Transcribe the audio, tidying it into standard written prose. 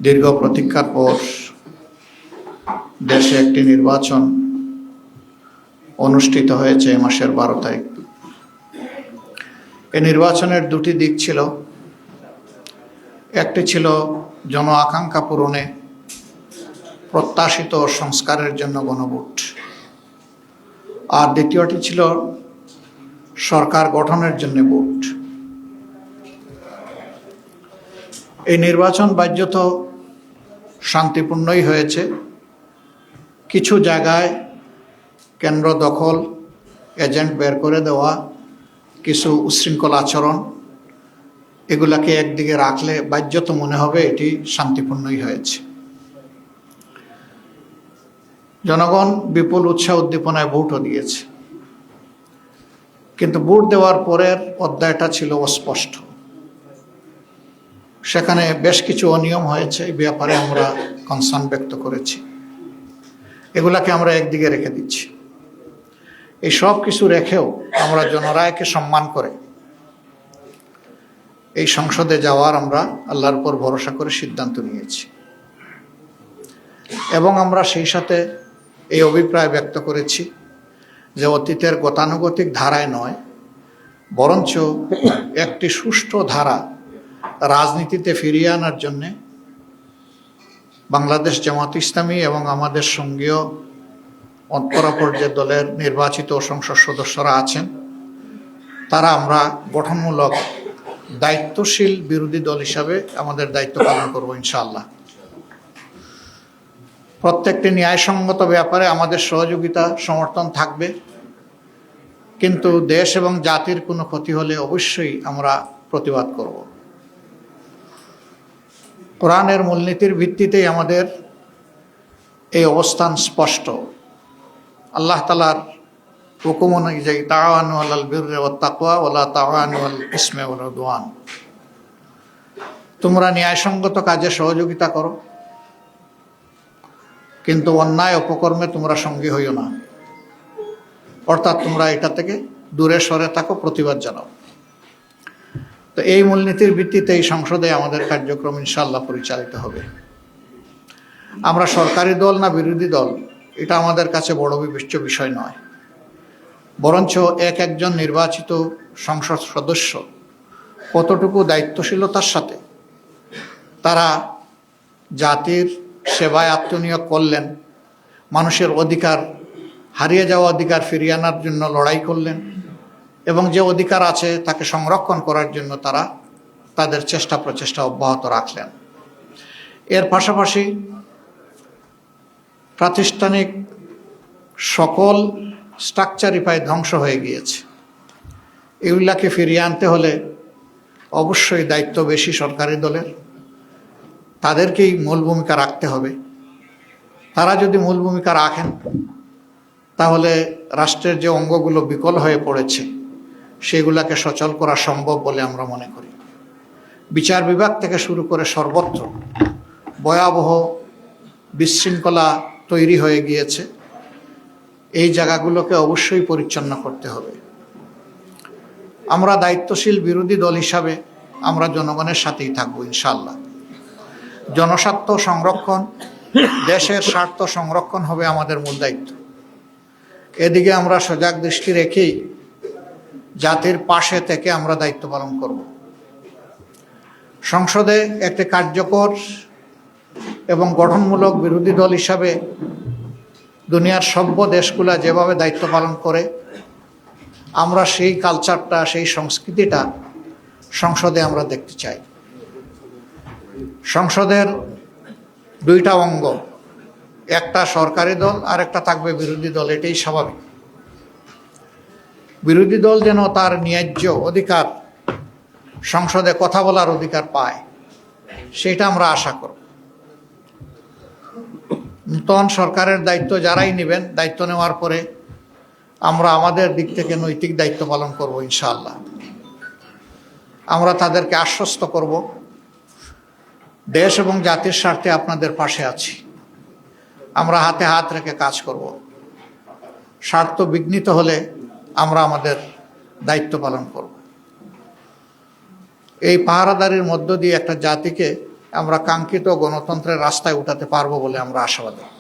দীর্ঘ প্রতীক্ষার পর দেশে একটি নির্বাচন অনুষ্ঠিত হয়েছে এই মাসের 12 তারিখ। এই নির্বাচনের দুটি দিক ছিল। একটি ছিল জন আকাঙ্ক্ষা পূরণে প্রত্যাশিত সংস্কারের জন্য গণভোট, আর দ্বিতীয়টি ছিল সরকার গঠনের জন্য ভোট। এই নির্বাচন বাহ্যত শান্তিপূর্ণই হয়েছে। কিছু জায়গায় কেন্দ্র দখল, এজেন্ট বের করে দেওয়া, কিছু উচ্ছৃঙ্খল আচরণ, এগুলাকে একদিকে রাখলে বাহ্যত মনে হবে এটি শান্তিপূর্ণই হয়েছে। জনগণ বিপুল উৎসাহ উদ্দীপনায় ভোটও দিয়েছে, কিন্তু ভোট দেওয়ার পরের অধ্যায়টা ছিল অস্পষ্ট। সেখানে বেশ কিছু অনিয়ম হয়েছে, এই ব্যাপারে আমরা কনসার্ন ব্যক্ত করেছি। এগুলাকে আমরা একদিকে রেখে দিচ্ছি। এই সব কিছু রেখেও আমরা জনরায়কে সম্মান করে এই সংসদে যাওয়ার আমরা আল্লাহর উপর ভরসা করে সিদ্ধান্ত নিয়েছি, এবং আমরা সেই সাথে এই অভিপ্রায় ব্যক্ত করেছি যে অতীতের গতানুগতিক ধারায় নয়, বরঞ্চ একটি সুষ্ঠু ধারা রাজনীতিতে ফিরিয়ে আনার জন্যে বাংলাদেশ জামাত ইসলামী এবং আমাদের সঙ্গীয় অপরাপর যে দলের নির্বাচিত সংসদ সদস্যরা আছেন, তারা আমরা গঠনমূলক দায়িত্বশীল বিরোধী দল হিসাবে আমাদের দায়িত্ব পালন করব ইনশাআল্লাহ। প্রত্যেকটি ন্যায়সঙ্গত ব্যাপারে আমাদের সহযোগিতা সমর্থন থাকবে, কিন্তু দেশ এবং জাতির কোনো ক্ষতি হলে অবশ্যই আমরা প্রতিবাদ করব। কোরআনের মূলনীতির ভিত্তিতেই আমাদের এই অবস্থান স্পষ্ট। আল্লাহ তাআলার হুকুম অনুযায়ী তাআওয়ানু আলাল বিররি ওয়াত তাকওয়া ওয়ালা তাআওয়ানু আলাল ইসমি ওয়াল উদওয়ান, তোমরা ন্যায়সঙ্গত কাজে সহযোগিতা করো, কিন্তু অন্যায় অপকর্মে তোমরা সঙ্গী হইও না। অর্থাৎ তোমরা এটা থেকে দূরে সরে থাকো, প্রতিবাদ জানাও। তো এই মূলনীতির ভিত্তিতে এই সংসদে আমাদের কার্যক্রম ইনশাআল্লাহ পরিচালিত হবে। আমরা সরকারি দল না বিরোধী দল, এটা আমাদের কাছে বড় বিবেচ্য বিষয় নয়, বরঞ্চ একজন নির্বাচিত সংসদ সদস্য কতটুকু দায়িত্বশীলতার সাথে তারা জাতির সেবায় আত্মনিয়োগ করলেন, মানুষের অধিকার, হারিয়ে যাওয়া অধিকার ফিরিয়ে আনার জন্য লড়াই করলেন, এবং যে অধিকার আছে তাকে সংরক্ষণ করার জন্য তারা তাদের চেষ্টা প্রচেষ্টা অব্যাহত রাখলেন। এর পাশাপাশি প্রাতিষ্ঠানিক সকল স্ট্রাকচারই প্রায় ধ্বংস হয়ে গিয়েছে। এগুলাকে ফিরিয়ে আনতে হলে অবশ্যই দায়িত্ব বেশি সরকারি দলের, তাদেরকেই মূল ভূমিকা রাখতে হবে। তারা যদি মূল ভূমিকা রাখেন, তাহলে রাষ্ট্রের যে অঙ্গগুলো বিকল হয়ে পড়েছে সেগুলাকে সচল করা সম্ভব বলে আমরা মনে করি। বিচার বিভাগ থেকে শুরু করে সর্বত্র ভয়াবহ বিশৃঙ্খলা তৈরি হয়ে গিয়েছে। এই জায়গাগুলোকে অবশ্যই পরিচ্ছন্ন করতে হবে। আমরা দায়িত্বশীল বিরোধী দল হিসাবে আমরা জনগণের সাথেই থাকবো ইনশাআল্লাহ। জনস্বার্থ সংরক্ষণ, দেশের স্বার্থ সংরক্ষণ হবে আমাদের মূল দায়িত্ব। এদিকে আমরা সজাগ দৃষ্টি রেখেই জাতির পাশে থেকে আমরা দায়িত্ব পালন করব। সংসদে একটি কার্যকর এবং গঠনমূলক বিরোধী দল হিসাবে দুনিয়ার সভ্য দেশগুলা যেভাবে দায়িত্ব পালন করে, আমরা সেই কালচারটা, সেই সংস্কৃতিটা সংসদে আমরা দেখতে চাই। সংসদের দুইটা অঙ্গ, একটা সরকারি দল আর একটা থাকবে বিরোধী দল, এটাই স্বাভাবিক। বিরোধী দল যেন তার ন্যায্য অধিকার, সংসদে কথা বলার অধিকার পায়, সেটা আমরা আশা করব। নূতন সরকারের দায়িত্ব যারাই নেবেন, দায়িত্ব নেওয়ার পরে আমরা আমাদের দিক থেকে নৈতিক দায়িত্ব পালন করব ইনশাআল্লাহ। আমরা তাদেরকে আশ্বস্ত করব, দেশ এবং জাতির স্বার্থে আপনাদের পাশে আছি, আমরা হাতে হাত রেখে কাজ করব। স্বার্থ বিঘ্নিত হলে আমরা আমাদের দায়িত্ব পালন করব। এই পাহারাদারির মধ্য দিয়ে একটা জাতিকে আমরা কাঙ্ক্ষিত গণতন্ত্রের রাস্তায় উঠাতে পারবো বলে আমরা আশাবাদী।